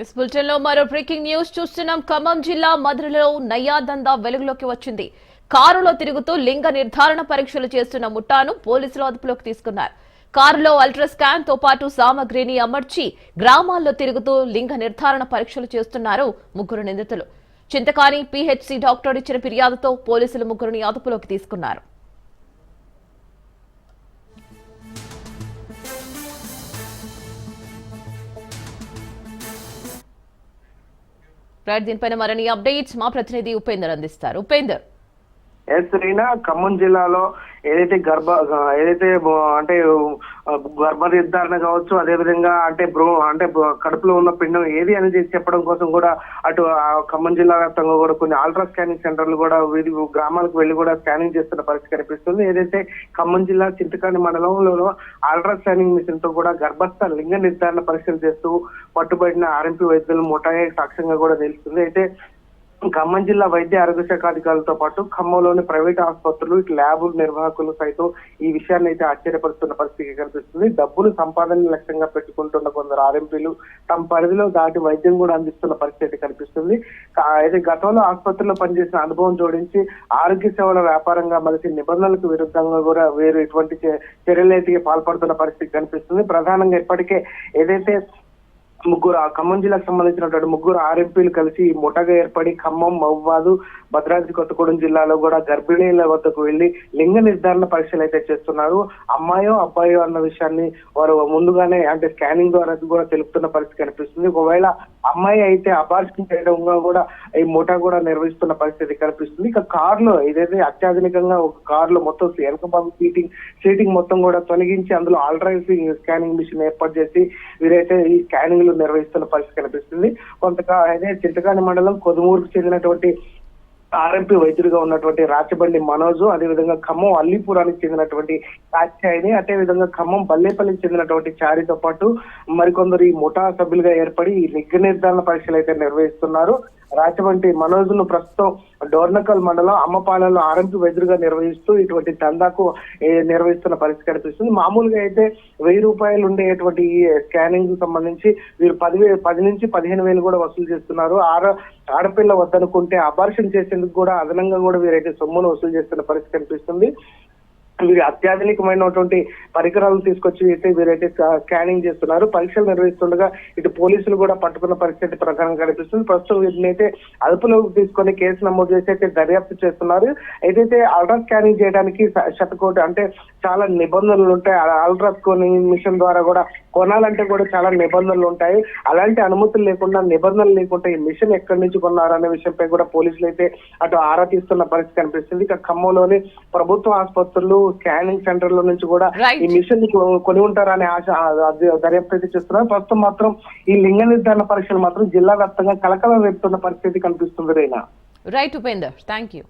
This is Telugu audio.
ఇస్ బులెటిన్ లో మరో బ్రేకింగ్ న్యూస్ చూస్తున్నాం. ఖమ్మం జిల్లా మధురలో నయ్యాదందా వెలుగులోకి వచ్చింది. కారులో తిరుగుతూ లింగ నిర్ధారణ పరీక్షలు చేస్తున్న ముఠాను పోలీసులు అదుపులోకి తీసుకున్నారు. కారులో అల్ట్రాస్కాన్ తో పాటు సామగ్రిని అమర్చి గ్రామాల్లో తిరుగుతూ లింగ నిర్ధారణ పరీక్షలు చేస్తున్నారు ముగ్గురు నిందితులు. చింతకాని పీహెచ్సీ డాక్టర్ ఇచ్చిన ఫిర్యాదుతో పోలీసులు ముగ్గురిని అదుపులోకి తీసుకున్నారు. దీనిపైన మరిన్ని అప్డేట్స్ మా ప్రతినిధి ఉపేందర్ అందిస్తారు. ఉపేందర్, ఖమ్మం జిల్లాలో ఏదైతే అంటే గర్భ నిర్ధారణ కావచ్చు, అదే విధంగా అంటే కడుపులో ఉన్న పిండం ఏది అనేది చెప్పడం కోసం కూడా అటు ఖమ్మం జిల్లా వ్యాప్తంగా కూడా కొన్ని అల్ట్రా స్కానింగ్ సెంటర్లు కూడా వీధి గ్రామాలకు వెళ్లి కూడా స్కానింగ్ చేస్తున్న పరిస్థితి కనిపిస్తుంది. ఏదైతే ఖమ్మం జిల్లా చింతకాని మండలంలో అల్ట్రా స్కానింగ్ మిషన్ తో కూడా గర్భస్థ లింగ నిర్ధారణ పరీక్షలు చేస్తూ పట్టుబడిన ఆర్ఎంపీ వైద్యులు ముఠాయే సాక్ష్యంగా కూడా తెలుస్తుంది. అయితే ఖమ్మం జిల్లా వైద్య ఆరోగ్య శాఖ అధికారులతో పాటు ఖమ్మంలోని ప్రైవేట్ ఆసుపత్రులు ల్యాబుల నిర్వాహకులు సైతం ఈ విషయాన్ని అయితే ఆశ్చర్యపరుస్తున్న పరిస్థితి కనిపిస్తుంది. డబ్బులు సంపాదన లక్ష్యంగా పెట్టుకుంటున్న కొందరు ఆర్ఎంపీలు తమ పరిధిలో దాటి వైద్యం కూడా అందిస్తున్న పరిస్థితి కనిపిస్తుంది. అయితే గతంలో ఆసుపత్రిలో పనిచేసిన అనుభవం జోడించి ఆరోగ్య సేవల వ్యాపారంగా మలిసి నిబంధనలకు విరుద్ధంగా కూడా వేరు ఇటువంటి చర్యలైతే పాల్పడుతున్న పరిస్థితి కనిపిస్తుంది. ప్రధానంగా ఇప్పటికే ఏదైతే ఖమ్మం జిల్లాకు సంబంధించినటువంటి ముగ్గురు ఆర్ఎంపీలు కలిసి ముఠాగా ఏర్పడి ఖమ్మం, మహబూబాబాద్, భద్రాద్రి కొత్తగూడెం జిల్లాలో కూడా గర్భిణీల వద్దకు వెళ్లి లింగ నిర్ధారణ పరీక్షలు అయితే చేస్తున్నారు. అమ్మాయో అబ్బాయో అన్న విషయాన్ని వారు ముందుగానే అంటే స్కానింగ్ ద్వారా కూడా తెలుపుతున్న పరిస్థితి కనిపిస్తుంది. ఒకవేళ అమ్మాయి అయితే అబార్షన్ చేయడంగా కూడా ఈ ముఠా కూడా నిర్వహిస్తున్న పరిస్థితి కనిపిస్తుంది. ఇక కారులో ఏదైతే అత్యాధునికంగా ఒక కారులో మొత్తం వెనక భాగం సీటింగ్ మొత్తం కూడా తొలగించి అందులో ఆల్ట్రాసౌండ్ స్కానింగ్ మిషన్ ఏర్పాటు చేసి వీరైతే ఈ స్కానింగ్ నిర్వహిస్తున్న పరిస్థితి కనిపిస్తుంది. అయితే చింతకాని మండలం కొదుమూరుకు చెందినటువంటి ఆర్ఎంపీ వైద్యుడిగా ఉన్నటువంటి రాచబండి మనోజ్, అదేవిధంగా ఖమ్మం అల్లీపురానికి చెందినటువంటి కాత్యాయని, అదే విధంగా ఖమ్మం బల్లేపల్లికి చెందినటువంటి చారితో పాటు మరికొందరు ఈ ముఠా సభ్యులుగా ఏర్పడి ఈ లింగ నిర్ధారణ పరీక్షలు అయితే నిర్వహిస్తున్నారు. రాచబండి మనోజ్ ను ప్రస్తుతం డోర్నకల్ మండలం అమ్మపాలెంలో ఆర్ఎంపీ వైద్యుడిగా నిర్వహిస్తూ ఇటువంటి దందాకు నిర్వహిస్తున్న పరిస్థితి కనిపిస్తుంది. మామూలుగా అయితే ₹1000 ఉండేటువంటి ఈ స్కానింగ్ కు సంబంధించి వీరు 10 నుంచి 15,000 కూడా వసూలు చేస్తున్నారు. ఆడపిల్ల వద్దనుకుంటే అబార్షన్ చేసేందుకు కూడా అదనంగా కూడా వీరైతే సొమ్మును వసూలు చేస్తున్న పరిస్థితి కనిపిస్తుంది. వీరు అత్యాధునికమైనటువంటి పరికరాలను తీసుకొచ్చి అయితే వీరైతే స్కానింగ్ చేస్తున్నారు. పరీక్షలు నిర్వహిస్తుండగా ఇటు పోలీసులు కూడా పట్టుకున్న పరిస్థితి ప్రకారంగా కనిపిస్తుంది. ప్రస్తుతం వీటిని అయితే అదుపులోకి తీసుకొని కేసు నమోదు చేసి అయితే దర్యాప్తు చేస్తున్నారు. ఏదైతే అల్ట్రా స్కానింగ్ చేయడానికి శతకోటి అంటే చాలా నిబంధనలు ఉంటాయి. అల్ట్రా స్కానింగ్ మిషన్ ద్వారా కూడా కొనాలంటే కూడా చాలా నిబంధనలు ఉంటాయి. అలాంటి అనుమతులు లేకుండా నిబంధనలు లేకుండా ఈ మిషన్ ఎక్కడి నుంచి కొన్నారు అనే విషయంపై కూడా పోలీసులు అయితే అటు ఆరా తీస్తున్న పరిస్థితి కనిపిస్తుంది. ఇక ఖమ్మంలోని ప్రభుత్వ ఆసుపత్రులు స్కానింగ్ సెంటర్ల నుంచి కూడా ఈ మిషన్ కొని ఉంటారనే ఆశ దర్యాప్తు అయితే చేస్తున్నారు. ప్రస్తుతం మాత్రం ఈ లింగ నిర్ధారణ పరీక్షలు మాత్రం జిల్లా వ్యాప్తంగా కలకలం రేపుతున్న పరిస్థితి కనిపిస్తుంది. Right Upender, thank you.